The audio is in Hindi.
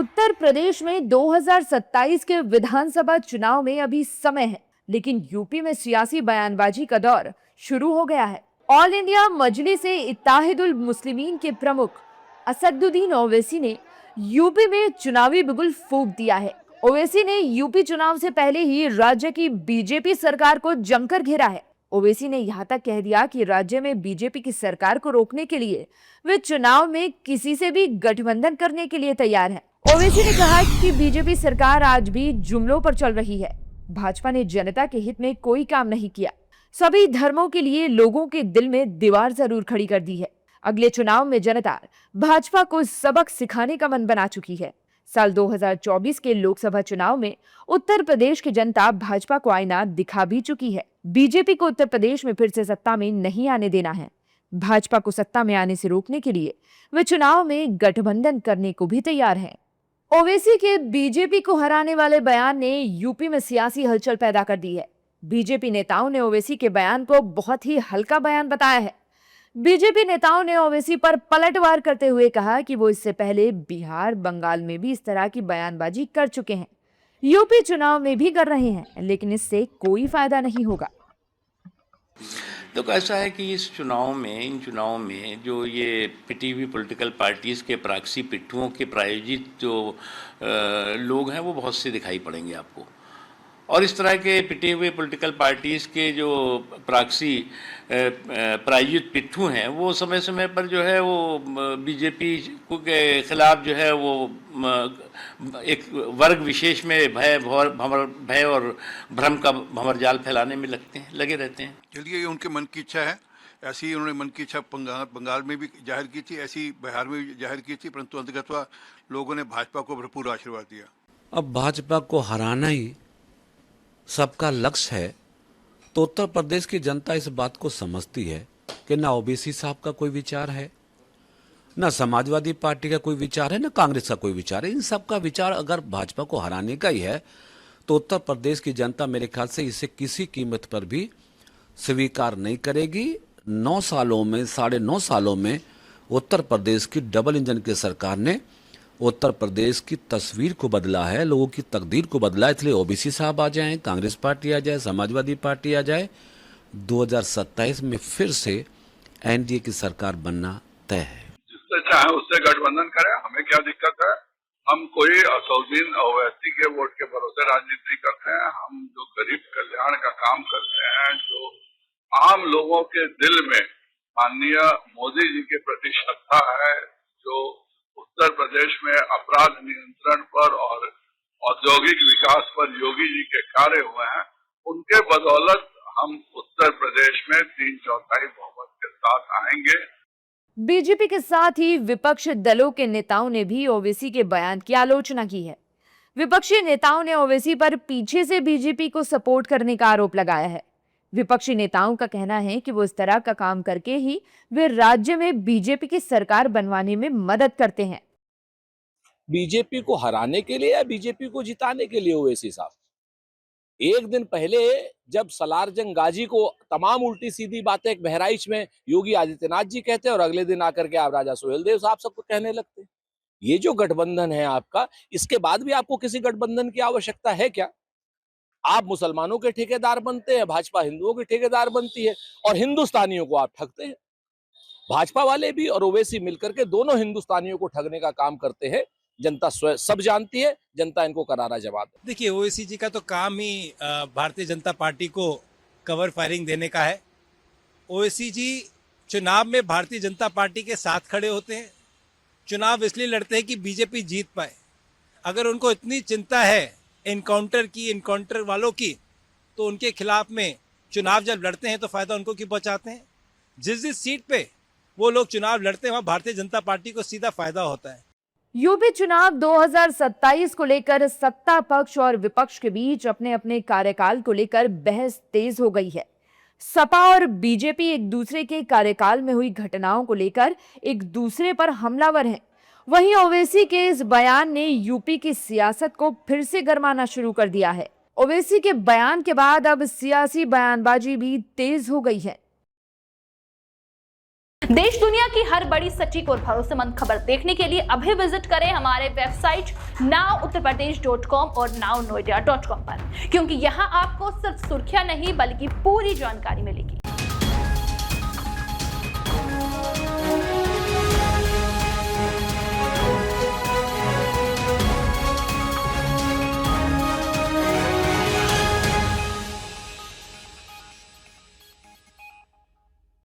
उत्तर प्रदेश में 2027 के विधानसभा चुनाव में अभी समय है, लेकिन यूपी में सियासी बयानबाजी का दौर शुरू हो गया है। ऑल इंडिया मजलिस-ए इत्तेहादुल मुस्लिमीन के प्रमुख असदुद्दीन ओवैसी ने यूपी में चुनावी बिगुल फूंक दिया है। ओवैसी ने यूपी चुनाव से पहले ही राज्य की बीजेपी सरकार को जमकर घेरा है। ओवैसी ने यहाँ तक कह दिया कि राज्य में बीजेपी की सरकार को रोकने के लिए वे चुनाव में किसी से भी गठबंधन करने के लिए तैयार हैं। ओवैसी ने कहा कि बीजेपी सरकार आज भी जुमलों पर चल रही है। भाजपा ने जनता के हित में कोई काम नहीं किया, सभी धर्मों के लिए लोगों के दिल में दीवार जरूर खड़ी कर दी है। अगले चुनाव में जनता भाजपा को सबक सिखाने का मन बना चुकी है। साल 2024 के लोकसभा चुनाव में उत्तर प्रदेश की जनता भाजपा को आईना दिखा भी चुकी है। बीजेपी को उत्तर प्रदेश में फिर से सत्ता में नहीं आने देना है। भाजपा को सत्ता में आने से रोकने के लिए वे चुनाव में गठबंधन करने को भी तैयार हैं। ओवैसी के बीजेपी को हराने वाले बयान ने यूपी में सियासी हलचल पैदा कर दी है। बीजेपी नेताओं ने ओवैसी के बयान को बहुत ही हल्का बयान बताया है। बीजेपी नेताओं ने ओवैसी पर पलटवार करते हुए कहा कि वो इससे पहले बिहार, बंगाल में भी इस तरह की बयानबाजी कर चुके हैं, यूपी चुनाव में भी कर रहे हैं, लेकिन इससे कोई फायदा नहीं होगा। तो ऐसा है कि इन चुनावों में जो ये पिटी हुई पॉलिटिकल पार्टीज़ के प्रॉक्सी पिट्ठुओं के प्रायोजित जो लोग हैं वो बहुत से दिखाई पड़ेंगे आपको। और इस तरह के पिटे हुए पॉलिटिकल पार्टीज़ के जो प्रॉक्सी प्रायोजित पिट्ठू हैं वो समय समय पर जो है वो बीजेपी के खिलाफ जो है वो एक वर्ग विशेष में भय और भ्रम का भंवरजाल फैलाने में लगे रहते हैं। चलिए, ये उनके मन की इच्छा है। ऐसी ही उन्होंने मन की इच्छा बंगाल में भी जाहिर की थी, ऐसी बिहार में भी जाहिर की थी, परंतु अंततः लोगों ने भाजपा को भरपूर आशीर्वाद दिया। अब भाजपा को हराना ही सबका लक्ष्य है तो उत्तर प्रदेश की जनता इस बात को समझती है कि ना ओबीसी साहब का कोई विचार है, ना समाजवादी पार्टी का कोई विचार है, ना कांग्रेस का कोई विचार है। इन सब का विचार अगर भाजपा को हराने का ही है तो उत्तर प्रदेश की जनता मेरे ख्याल से इसे किसी कीमत पर भी स्वीकार नहीं करेगी। 9 सालों में 9.5 सालों में उत्तर प्रदेश की डबल इंजन की सरकार ने उत्तर प्रदेश की तस्वीर को बदला है, लोगों की तकदीर को बदला है। इसलिए ओबीसी साहब आ जाएं, कांग्रेस पार्टी आ जाए, समाजवादी पार्टी आ जाए, 2027 में फिर से एनडीए की सरकार बनना तय है। जिससे चाहे उससे गठबंधन करें, हमें क्या दिक्कत है। हम कोई असदुद्दीन ओवैसी के वोट के भरोसे राजनीति नहीं करते हैं। हम जो गरीब कल्याण का काम करते हैं, जो आम लोगों के दिल में माननीय मोदी जी के प्रति श्रद्धा है, जो उत्तर प्रदेश में अपराध नियंत्रण पर और औद्योगिक विकास पर योगी जी के कार्य हुए हैं, उनके बदौलत हम उत्तर प्रदेश में 3/4 बहुमत के साथ आएंगे। बीजेपी के साथ ही विपक्ष दलों के नेताओं ने भी ओवैसी के बयान की आलोचना की है। विपक्षी नेताओं ने ओवैसी पर पीछे से बीजेपी को सपोर्ट करने का आरोप लगाया है। विपक्षी नेताओं का कहना है कि वो इस तरह का काम करके ही वे राज्य में बीजेपी की सरकार बनवाने में मदद करते हैं। बीजेपी को हराने के लिए या बीजेपी को जिताने के लिए ओवैसी साहब? एक दिन पहले जब सलारजंग गाजी को तमाम उल्टी सीधी बातें बहराइच में योगी आदित्यनाथ जी कहते हैं और अगले दिन आकर के आप राजा सुहेलदेव साहब सबको कहने लगते हैं। ये जो गठबंधन है आपका, इसके बाद भी आपको किसी गठबंधन की आवश्यकता है क्या? आप मुसलमानों के ठेकेदार बनते हैं, भाजपा हिंदुओं के ठेकेदार बनती है और हिंदुस्तानियों को आप ठगते हैं। भाजपा वाले भी और ओवैसी मिलकर के दोनों हिंदुस्तानियों को ठगने का काम करते हैं। जनता सब जानती है, जनता इनको करारा जवाब है। देखिए, ओवैसी जी का तो काम ही भारतीय जनता पार्टी को कवर फायरिंग देने का है। ओवैसी जी चुनाव में भारतीय जनता पार्टी के साथ खड़े होते हैं। चुनाव इसलिए लड़ते हैं कि बीजेपी जीत पाए। अगर उनको इतनी चिंता है इनकाउंटर वालों की, तो उनके खिलाफ में चुनाव जब लड़ते हैं तो फायदा उनको क्यों पहुंचाते हैं? जिस सीट पे वो लोग चुनाव लड़ते हैं वहां भारतीय जनता पार्टी को सीधा फायदा होता है। यूपी चुनाव 2027 को लेकर सत्ता पक्ष और विपक्ष के बीच अपने अपने कार्यकाल को लेकर बहस तेज हो गई है। सपा और बीजेपी एक दूसरे के कार्यकाल में हुई घटनाओं को लेकर एक दूसरे पर हमलावर हैं। वहीं ओवैसी के इस बयान ने यूपी की सियासत को फिर से गरमाना शुरू कर दिया है। ओवैसी के बयान के बाद अब सियासी बयानबाजी भी तेज हो गई है। देश दुनिया की हर बड़ी सटीक और भरोसेमंद खबर देखने के लिए अभी विजिट करें हमारे वेबसाइट nowuttarpradesh.com और nownoida.com पर, क्योंकि यहाँ आपको सिर्फ सुर्खियां नहीं बल्कि पूरी जानकारी मिलेगी।